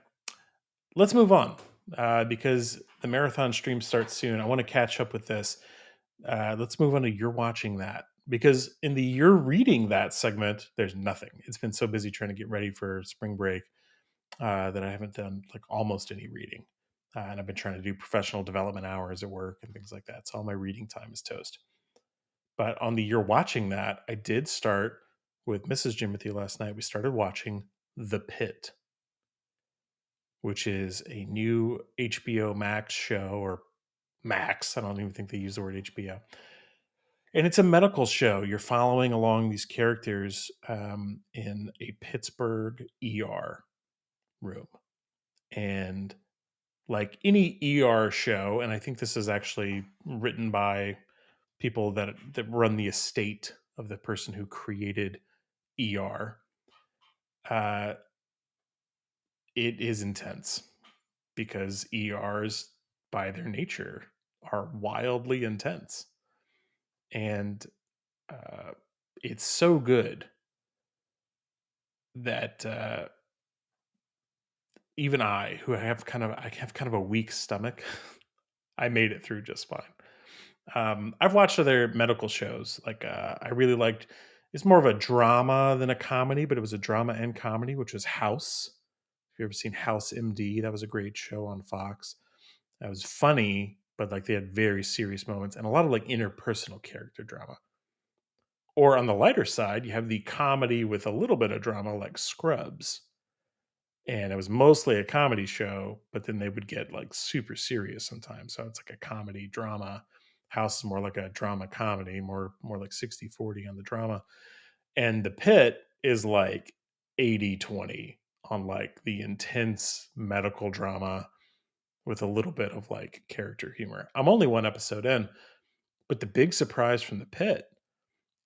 let's move on because the marathon stream starts soon. I want to catch up with this. Let's move on to you're watching that because in the you're reading that segment, there's nothing. It's been so busy trying to get ready for spring break that I haven't done like almost any reading. And I've been trying to do professional development hours at work and things like that. So all my reading time is toast. But on the you're watching that, I did start with Mrs. Jimothy last night. We started watching The Pit, which is a new HBO Max show or Max. I don't even think they use the word HBO. And it's a medical show. You're following along these characters in a Pittsburgh ER room. And like any ER show, and I think this is actually written by people that run the estate of the person who created ER. Uh, it is intense because ERs, by their nature, are wildly intense, and uh, it's so good that even I have kind of a weak stomach. I made it through just fine. I've watched other medical shows. Like I really liked. It's more of a drama than a comedy, but it was a drama and comedy, which was House. If you ever seen House MD, that was a great show on Fox. That was funny, but like they had very serious moments and a lot of like interpersonal character drama. Or on the lighter side, you have the comedy with a little bit of drama, like Scrubs, and it was mostly a comedy show, but then they would get like super serious sometimes. So it's like a comedy drama. House is more like a drama comedy, more like 60-40 on the drama. And The Pit is like 80-20 on like the intense medical drama with a little bit of like character humor. I'm only one episode in, but the big surprise from The Pit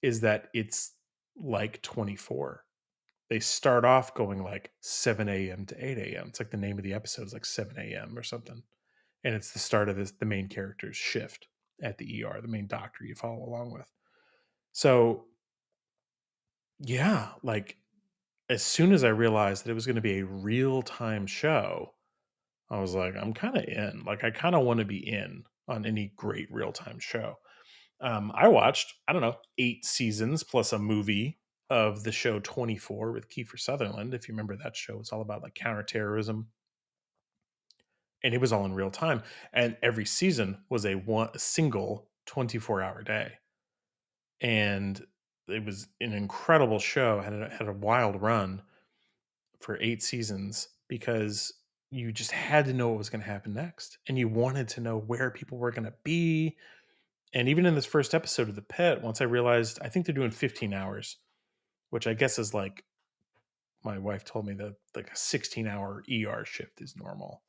is that it's like 24. They start off going like 7 a.m. to 8 a.m. It's like the name of the episode is like 7 a.m. or something. And it's the start of the main character's shift at the ER, the main doctor you follow along with. So, yeah, like as soon as I realized that it was going to be a real time show, I was like, I'm kind of in. Like, I kind of want to be in on any great real time show. I watched, I don't know, 8 seasons plus a movie of the show 24 with Kiefer Sutherland. If you remember that show, it's all about like counterterrorism, and it was all in real time. And every season was a single 24-hour day, and it was an incredible show. Had a wild run for 8 seasons because you just had to know what was going to happen next, and you wanted to know where people were going to be. And even in this first episode of The Pit, once I realized, I think they're doing 15 hours, which I guess is like my wife told me that like a 16-hour ER shift is normal.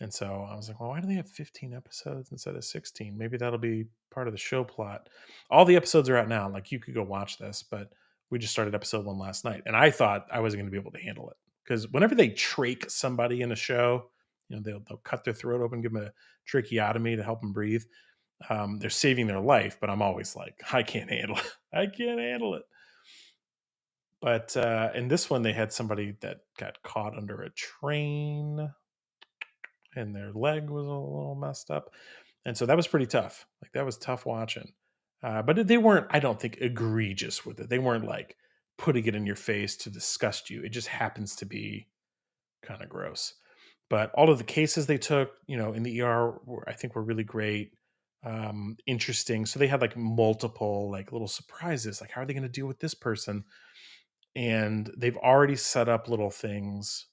And so I was like, well, why do they have 15 episodes instead of 16? Maybe that'll be part of the show plot. All the episodes are out now. Like you could go watch this, but we just started episode 1 last night. And I thought I wasn't going to be able to handle it because whenever they trach somebody in a show, they'll cut their throat open, give them a tracheotomy to help them breathe. They're saving their life, but I'm always like, I can't handle it. I can't handle it. But in this one, they had somebody that got caught under a train and their leg was a little messed up. And so that was pretty tough. Like that was tough watching. But they weren't, I don't think, egregious with it. They weren't like putting it in your face to disgust you. It just happens to be kind of gross. But all of the cases they took, in the ER, I think were really great, interesting. So they had like multiple like little surprises. Like, how are they going to deal with this person? And they've already set up little things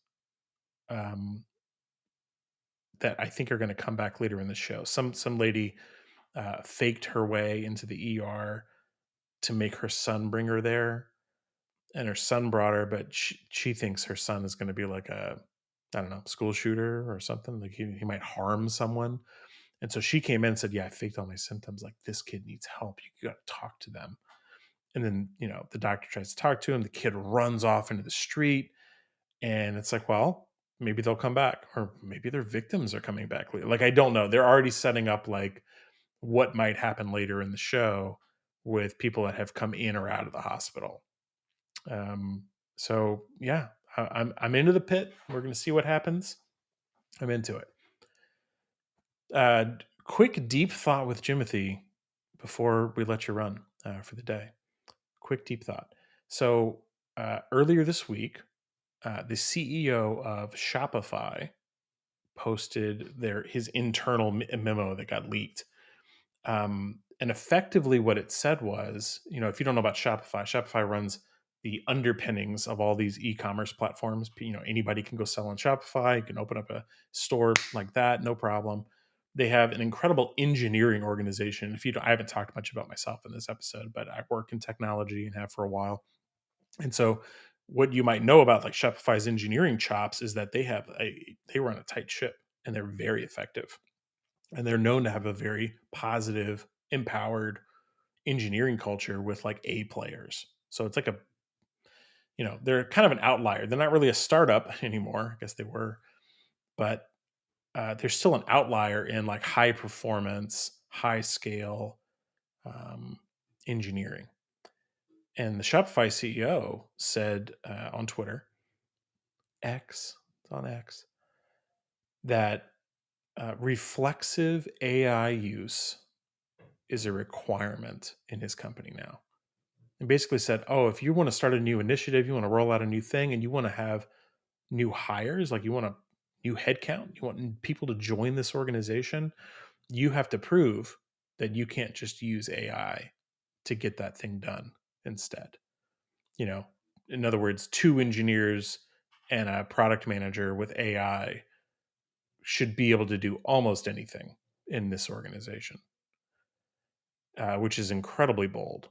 um, that I think are going to come back later in the show. Some lady faked her way into the ER to make her son bring her there, and her son brought her, but she thinks her son is going to be like a, I don't know, school shooter or something. Like he might harm someone. And so she came in and said, "Yeah, I faked all my symptoms. Like, this kid needs help. You got to talk to them." And then, the doctor tries to talk to him. The kid runs off into the street. And it's like, well, maybe they'll come back, or maybe their victims are coming back. Like, I don't know. They're already setting up like what might happen later in the show with people that have come in or out of the hospital. Um, so yeah, I'm into the pit. We're gonna see what happens. I'm into it. Quick deep thought with Jimothy before we let you run for the day. Quick deep thought. So earlier this week, the CEO of Shopify posted his internal memo that got leaked. And effectively, what it said was, if you don't know about Shopify, Shopify runs the underpinnings of all these e-commerce platforms. Anybody can go sell on Shopify. You can open up a store like that, no problem. They have an incredible engineering organization. If you don't, I haven't talked much about myself in this episode, but I work in technology and have for a while. And so, what you might know about like Shopify's engineering chops is that they run a tight ship and they're very effective, and they're known to have a very positive, empowered engineering culture with like A players. So it's like they're kind of an outlier. They're not really a startup anymore. I guess they were, but they're still an outlier in like high performance, high scale engineering. And the Shopify CEO said on Twitter, it's on X, that reflexive AI use is a requirement in his company now. And basically said, oh, if you want to start a new initiative, you want to roll out a new thing, and you want to have new hires, like you want a new headcount, you want people to join this organization, you have to prove that you can't just use AI to get that thing done instead. In other words, two engineers and a product manager with AI should be able to do almost anything in this organization, which is incredibly bold.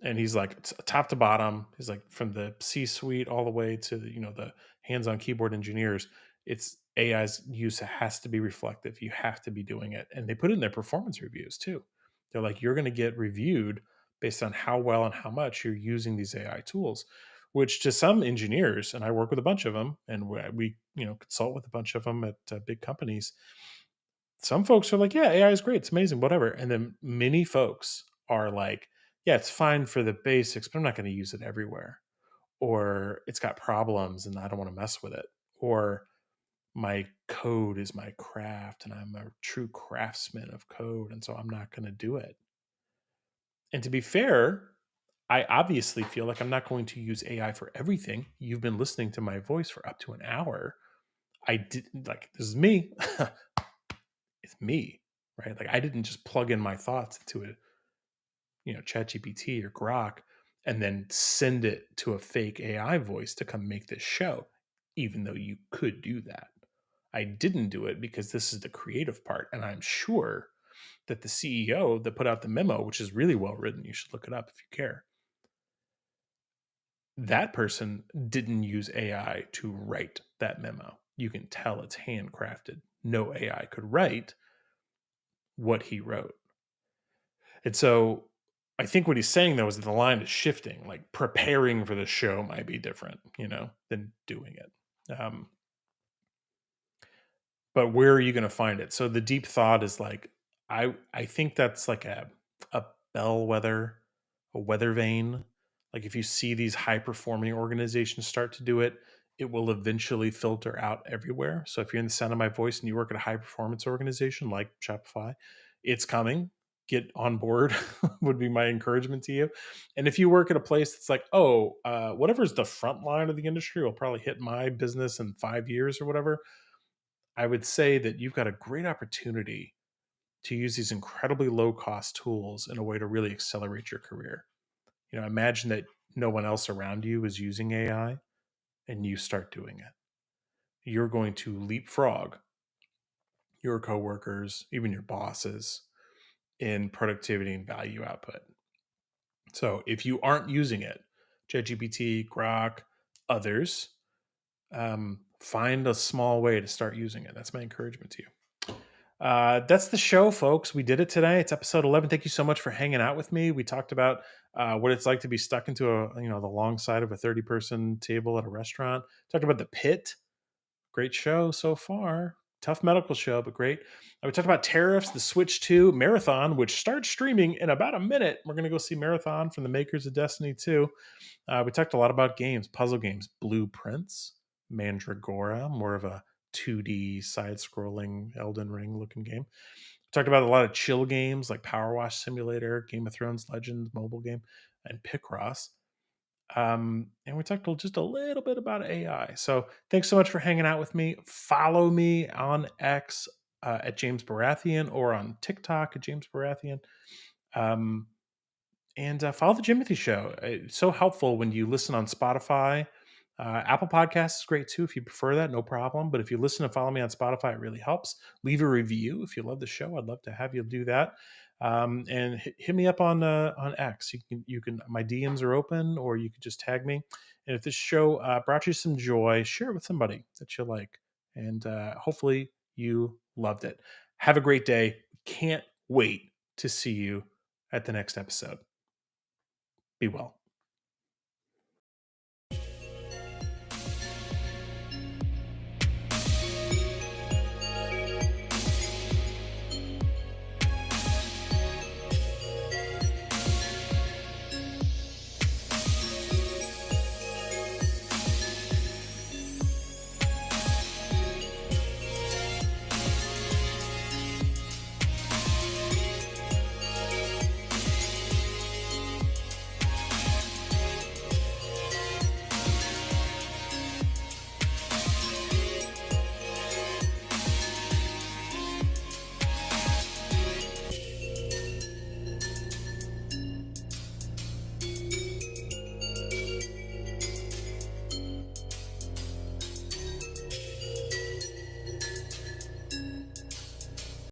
And he's like, it's top to bottom. He's like, from the C-suite all the way to the hands-on keyboard engineers. It's AI's use has to be reflective. You have to be doing it, and they put it in their performance reviews too. They're like, you're going to get reviewed based on how well and how much you're using these AI tools. Which to some engineers, and I work with a bunch of them, and we consult with a bunch of them at big companies. Some folks are like, yeah, AI is great, it's amazing, whatever. And then many folks are like, yeah, it's fine for the basics, but I'm not going to use it everywhere. Or it's got problems and I don't want to mess with it. Or my code is my craft and I'm a true craftsman of code. And so I'm not going to do it. And to be fair, I obviously feel like I'm not going to use AI for everything. You've been listening to my voice for up to an hour. I did like, this is me. It's me, right? Like I didn't just plug in my thoughts into a ChatGPT or Grok and then send it to a fake AI voice to come make this show, even though you could do that. I didn't do it because this is the creative part, and I'm sure that the CEO that put out the memo, which is really well written, you should look it up if you care. That person didn't use AI to write that memo. You can tell it's handcrafted. No AI could write what he wrote. And so I think what he's saying though is that the line is shifting. Like preparing for the show might be different, than doing it. But where are you going to find it? So the deep thought is like I think that's like a bellwether, a weather vane. Like if you see these high performing organizations start to do it, it will eventually filter out everywhere. So if you're in the sound of my voice and you work at a high performance organization like Shopify, it's coming. Get on board would be my encouragement to you. And if you work at a place that's like, oh, whatever's the front line of the industry will probably hit my business in 5 years or whatever, I would say that you've got a great opportunity to use these incredibly low cost tools in a way to really accelerate your career. Imagine that no one else around you is using AI and you start doing it. You're going to leapfrog your coworkers, even your bosses, in productivity and value output. So if you aren't using it, ChatGPT, Grok, others, find a small way to start using it. That's my encouragement to you. That's the show, folks. We did it today. It's episode 11. Thank you so much for hanging out with me. We talked about what it's like to be stuck into the long side of a 30-person table at a restaurant. Talked about the pit. Great show so far. Tough medical show, but great. We talked about tariffs, the Switch 2 Marathon, which starts streaming in about a minute. We're going to go see Marathon from the makers of Destiny 2. We talked a lot about games, puzzle games, Blueprints, Mandragora, more of a 2D side scrolling Elden Ring looking game. We talked about a lot of chill games like Power Wash Simulator, Game of Thrones Legends mobile game, and Picross. And we talked just a little bit about AI. So thanks so much for hanging out with me. Follow me on X at James Baratheon or on TikTok at James Baratheon. Um, and follow the Jimothy Show. It's so helpful when you listen on Spotify. Apple Podcasts is great too if you prefer that, no problem. But if you listen and follow me on Spotify, it really helps. Leave a review if you love the show. I'd love to have you do that. And hit me up on X. You can. My DMs are open, or you can just tag me. And if this show brought you some joy, share it with somebody that you like, and hopefully you loved it. Have a great day. Can't wait to see you at the next episode. Be well.